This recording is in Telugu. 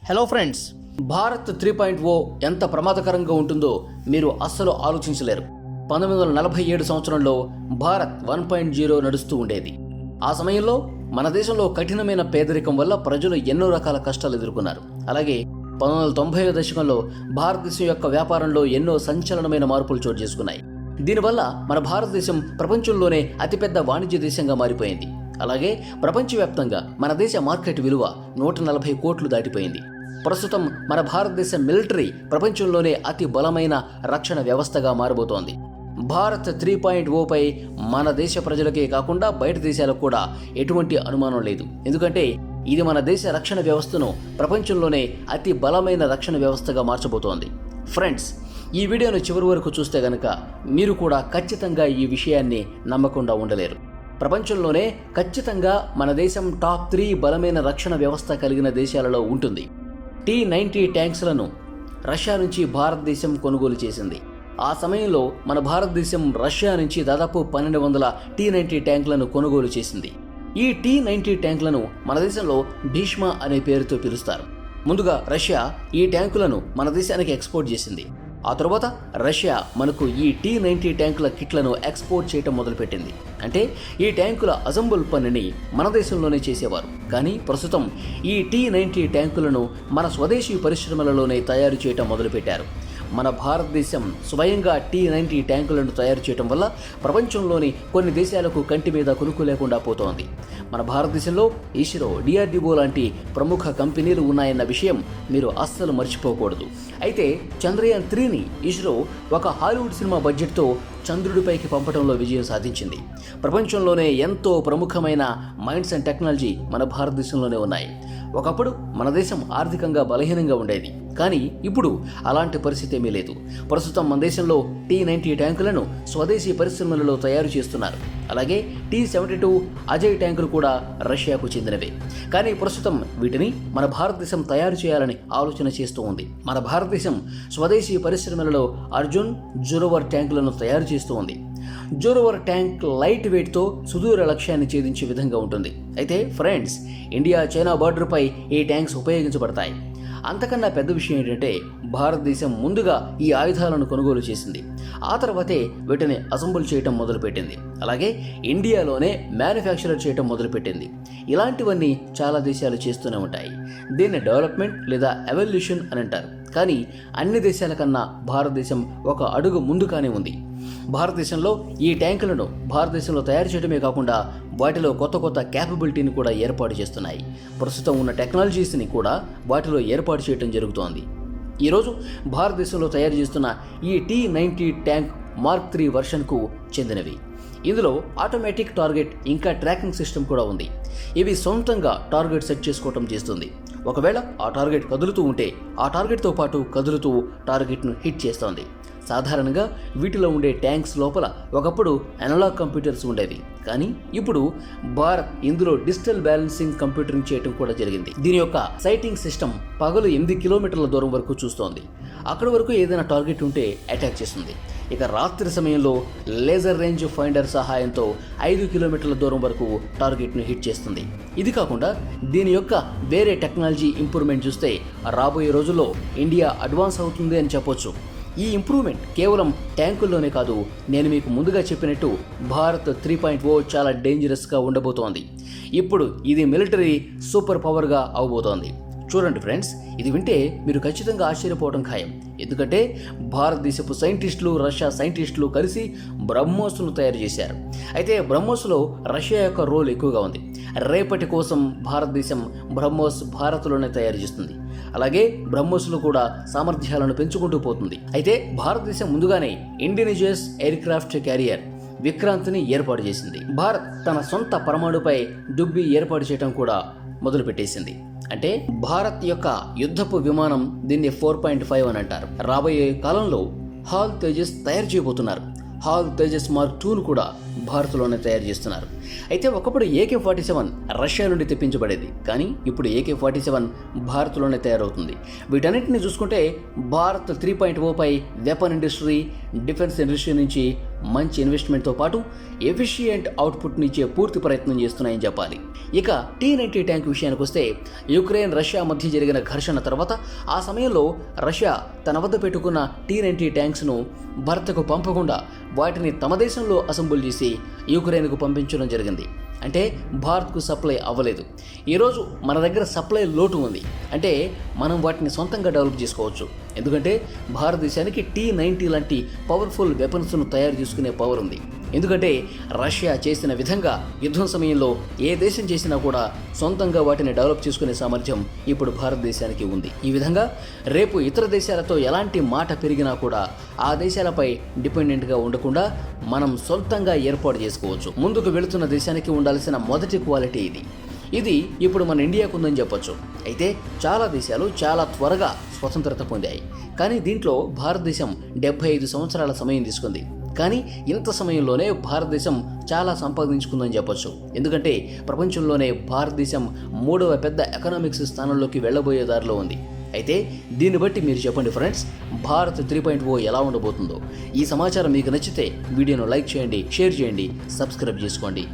హలో ఫ్రెండ్స్, భారత్ 3.0 ఎంత ప్రమాదకరంగా ఉంటుందో మీరు అస్సలు ఆలోచించలేరు. 1947 సంవత్సరంలో భారత్ 1.0 నడుస్తూ ఉండేది. ఆ సమయంలో మన దేశంలో కఠినమైన పేదరికం వల్ల ప్రజలు ఎన్నో రకాల కష్టాలు ఎదుర్కొన్నారు. అలాగే 1990వ దశకంలో భారతదేశం యొక్క వ్యాపారంలో ఎన్నో సంచలనమైన మార్పులు చోటు చేసుకున్నాయి. దీనివల్ల మన భారతదేశం ప్రపంచంలోనే అతిపెద్ద వాణిజ్య దేశంగా మారిపోయింది. అలాగే ప్రపంచవ్యాప్తంగా మన దేశ మార్కెట్ విలువ 140 కోట్లు దాటిపోయింది. ప్రస్తుతం మన భారతదేశ మిలిటరీ ప్రపంచంలోనే అతి బలమైన రక్షణ వ్యవస్థగా మారబోతోంది. భారత్ 3.0 పై మన దేశ ప్రజలకే కాకుండా బయట దేశాలకు కూడా ఎటువంటి అనుమానం లేదు. ఎందుకంటే ఇది మన దేశ రక్షణ వ్యవస్థను ప్రపంచంలోనే అతి బలమైన రక్షణ వ్యవస్థగా మార్చబోతోంది. ఫ్రెండ్స్, ఈ వీడియోను చివరి వరకు చూస్తే గనక మీరు కూడా ఖచ్చితంగా ఈ విషయాన్ని నమ్మకుండా ఉండలేరు. ప్రపంచంలోనే ఖచ్చితంగా మన దేశం టాప్ 3 బలమైన రక్షణ వ్యవస్థ కలిగిన దేశాలలో ఉంటుంది. T-90 ట్యాంక్స్లను రష్యా నుంచి భారతదేశం కొనుగోలు చేసింది. ఆ సమయంలో మన భారతదేశం రష్యా నుంచి దాదాపు 1200 T-90 ట్యాంకులను కొనుగోలు చేసింది. ఈ T-90 ట్యాంకులను మన దేశంలో భీష్మ అనే పేరుతో పిలుస్తారు. ముందుగా రష్యా ఈ ట్యాంకులను మన దేశానికి ఎక్స్పోర్ట్ చేసింది. ఆ తర్వాత రష్యా మనకు ఈ T-90 ట్యాంకుల కిట్లను ఎక్స్పోర్ట్ చేయటం మొదలుపెట్టింది. అంటే ఈ ట్యాంకుల అసెంబుల్ పనిని మన దేశంలోనే చేసేవారు. కానీ ప్రస్తుతం ఈ T-90 ట్యాంకులను మన స్వదేశీ పరిశ్రమలలోనే తయారు చేయటం మొదలుపెట్టారు. మన భారతదేశం స్వయంగా T-90 ట్యాంకులను తయారు చేయటం వల్ల ప్రపంచంలోని కొన్ని దేశాలకు కంటి మీద కునుకు లేకుండా పోతోంది. మన భారతదేశంలో ఇస్రో, DRDO లాంటి ప్రముఖ కంపెనీలు ఉన్నాయన్న విషయం మీరు అస్సలు మర్చిపోకూడదు. అయితే చంద్రయాన్ 3ని ఇస్రో ఒక హాలీవుడ్ సినిమా బడ్జెట్తో చంద్రుడిపైకి పంపడంలో విజయం సాధించింది. ప్రపంచంలోనే ఎంతో ప్రముఖమైన మైండ్స్ అండ్ టెక్నాలజీ మన భారతదేశంలోనే ఉన్నాయి. ఒకప్పుడు మన దేశం ఆర్థికంగా బలహీనంగా ఉండేది, కానీ ఇప్పుడు అలాంటి పరిస్థితి ఏమీ లేదు. ప్రస్తుతం మన దేశంలో T-90 ట్యాంకులను స్వదేశీ పరిశ్రమలలో తయారు చేస్తున్నారు. అలాగే T-72 అజయ్ ట్యాంకులు కూడా రష్యాకు చెందినవే. కానీ ప్రస్తుతం వీటిని మన భారతదేశం తయారు చేయాలని ఆలోచన చేస్తూ ఉంది. మన భారతదేశం స్వదేశీ పరిశ్రమలలో అర్జున్, జురవర్ ట్యాంకులను తయారు చేస్తూ ఉంది. జురవర్ ట్యాంక్ లైట్ వెయిట్తో సుదూర లక్ష్యాన్ని ఛేదించే విధంగా ఉంటుంది. అయితే ఫ్రెండ్స్, ఇండియా చైనా బార్డర్పై ఈ ట్యాంక్స్ ఉపయోగించబడతాయి. అంతకన్నా పెద్ద విషయం ఏంటంటే భారతదేశం ముందుగా ఈ ఆయుధాలను కొనుగోలు చేసింది. ఆ తర్వాతే వీటిని అసెంబుల్ చేయటం మొదలుపెట్టింది. అలాగే ఇండియాలోనే మ్యానుఫ్యాక్చర్ చేయటం మొదలుపెట్టింది. ఇలాంటివన్నీ చాలా దేశాలు చేస్తూనే ఉంటాయి. దీన్ని డెవలప్మెంట్ లేదా ఎవల్యూషన్ అని అంటారు. కానీ అన్ని దేశాల కన్నా భారతదేశం ఒక అడుగు ముందుగానే ఉంది. భారతదేశంలో ఈ ట్యాంకులను భారతదేశంలో తయారు చేయడమే కాకుండా వాటిలో కొత్త కొత్త క్యాపబిలిటీని కూడా ఏర్పాటు చేస్తున్నాయి. ప్రస్తుతం ఉన్న టెక్నాలజీస్ని కూడా వాటిలో ఏర్పాటు చేయడం జరుగుతోంది. ఈరోజు భారతదేశంలో తయారు చేస్తున్న ఈ T-90 ట్యాంక్ మార్క్ 3 వర్షన్కు చెందినవి. ఇందులో ఆటోమేటిక్ టార్గెట్ ఇంకా ట్రాకింగ్ సిస్టమ్ కూడా ఉంది. ఇవి సొంతంగా టార్గెట్ సెట్ చేసుకోవటం చేస్తుంది. ఒకవేళ ఆ టార్గెట్ కదులుతూ ఉంటే ఆ టార్గెట్తో పాటు కదులుతూ టార్గెట్ను హిట్ చేస్తోంది. సాధారణంగా వీటిలో ఉండే ట్యాంక్స్ లోపల ఒకప్పుడు అనలాగ్ కంప్యూటర్స్ ఉండేవి, కానీ ఇప్పుడు భారత్ ఇందులో డిజిటల్ బ్యాలెన్సింగ్ కంప్యూటరింగ్ చేయడం కూడా జరిగింది. దీని యొక్క సైటింగ్ సిస్టమ్ పగలు 8 కిలోమీటర్ల దూరం వరకు చూస్తోంది. అక్కడి వరకు ఏదైనా టార్గెట్ ఉంటే అటాక్ చేస్తుంది. ఇక రాత్రి సమయంలో లేజర్ రేంజ్ ఫైండర్ సహాయంతో 5 కిలోమీటర్ల దూరం వరకు టార్గెట్ను హిట్ చేస్తుంది. ఇది కాకుండా దీని యొక్క వేరే టెక్నాలజీ ఇంప్రూవ్మెంట్ చూస్తే రాబోయే రోజుల్లో ఇండియా అడ్వాన్స్ అవుతుంది అని చెప్పొచ్చు. ఈ ఇంప్రూవ్మెంట్ కేవలం ట్యాంకుల్లోనే కాదు, నేను మీకు ముందుగా చెప్పినట్టు భారత్ 3.0 చాలా డేంజరస్గా ఉండబోతోంది. ఇప్పుడు ఇది మిలిటరీ సూపర్ పవర్గా అవబోతోంది. చూడండి ఫ్రెండ్స్, ఇది వింటే మీరు ఖచ్చితంగా ఆశ్చర్యపోవడం ఖాయం. ఎందుకంటే భారతదేశపు సైంటిస్టులు, రష్యా సైంటిస్టులు కలిసి బ్రహ్మోస్ను తయారు చేశారు. అయితే బ్రహ్మోస్లో రష్యా యొక్క రోల్ ఎక్కువగా ఉంది. రేపటి కోసం భారతదేశం బ్రహ్మోస్ భారత్లోనే తయారు చేస్తుంది. అలాగే బ్రహ్మోస్లో కూడా సామర్థ్యాలను పెంచుకుంటూ పోతుంది. అయితే భారతదేశం ముందుగానే ఇండిజినస్ ఎయిర్ క్రాఫ్ట్ క్యారియర్ విక్రాంత్ని ఏర్పాటు చేసింది. భారత్ తన సొంత పరమాణుపై దుబ్బి ఏర్పాటు చేయడం కూడా మొదలుపెట్టేసింది. అంటే భారత్ యొక్క యుద్ధపు విమానం దీన్ని 4.5 అని అంటారు. రాబోయే కాలంలో హాల్ తేజస్ తయారు చేయబోతున్నారు. హాల్ తేజస్ మార్క్ 2ను కూడా భారత్లోనే తయారు చేస్తున్నారు. అయితే ఒకప్పుడు AK-47 రష్యా నుండి తెప్పించబడేది, కానీ ఇప్పుడు AK-47 భారత్లోనే తయారవుతుంది. వీటన్నిటిని చూసుకుంటే భారత్ 3.0 పై వెపన్ ఇండస్ట్రీ, డిఫెన్స్ ఇండస్ట్రీ నుంచి మంచి ఇన్వెస్ట్మెంట్తో పాటు ఎఫిషియెంట్ అవుట్పుట్ని ఇచ్చే పూర్తి ప్రయత్నం చేస్తున్నాయని చెప్పాలి. ఇక T-90 ట్యాంక్ విషయానికి వస్తే యుక్రెయిన్ రష్యా మధ్య జరిగిన ఘర్షణ తర్వాత ఆ సమయంలో రష్యా తన వద్ద పెట్టుకున్న T-90 ట్యాంక్స్ను భారత్కు పంపకుండా వాటిని తమ దేశంలో అసెంబుల్ చేసి యుక్రెయిన్కు పంపించడం జరిగింది. అంటే భారత్కు సప్లై అవ్వలేదు. ఈరోజు మన దగ్గర సప్లై లోటు ఉంది. అంటే మనం వాటిని సొంతంగా డెవలప్ చేసుకోవచ్చు. ఎందుకంటే భారతదేశానికి T-90 లాంటి పవర్ఫుల్ వెపన్స్ను తయారు చేసుకునే పవర్ ఉంది. ఎందుకంటే రష్యా చేసిన విధంగా యుద్ధం సమయంలో ఏ దేశం చేసినా కూడా సొంతంగా వాటిని డెవలప్ చేసుకునే సామర్థ్యం ఇప్పుడు భారతదేశానికి ఉంది. ఈ విధంగా రేపు ఇతర దేశాలతో ఎలాంటి మాట పెరిగినా కూడా ఆ దేశాలపై డిపెండెంట్గా ఉండకుండా మనం సొంతంగా ఏర్పాటు చేసుకోవచ్చు. ముందుకు వెళుతున్న దేశానికి ఉండాల్సిన మొదటి క్వాలిటీ ఇది ఇప్పుడు మన ఇండియాకు ఉందని చెప్పొచ్చు. అయితే చాలా దేశాలు చాలా త్వరగా స్వతంత్రత పొందాయి. కానీ దీంట్లో భారతదేశం 75 సంవత్సరాల సమయం తీసుకుంది. కానీ ఇంత సమయంలోనే భారతదేశం చాలా సంపాదించుకుందని చెప్పొచ్చు. ఎందుకంటే ప్రపంచంలోనే భారతదేశం 3వ పెద్ద ఎకనామిక్స్ స్థానంలోకి వెళ్ళబోయే దారిలో ఉంది. అయితే దీన్ని బట్టి మీరు చెప్పండి ఫ్రెండ్స్, భారత్ 3.0 ఎలా ఉండబోతుందో. ఈ సమాచారం మీకు నచ్చితే వీడియోను లైక్ చేయండి, షేర్ చేయండి, సబ్స్క్రైబ్ చేసుకోండి.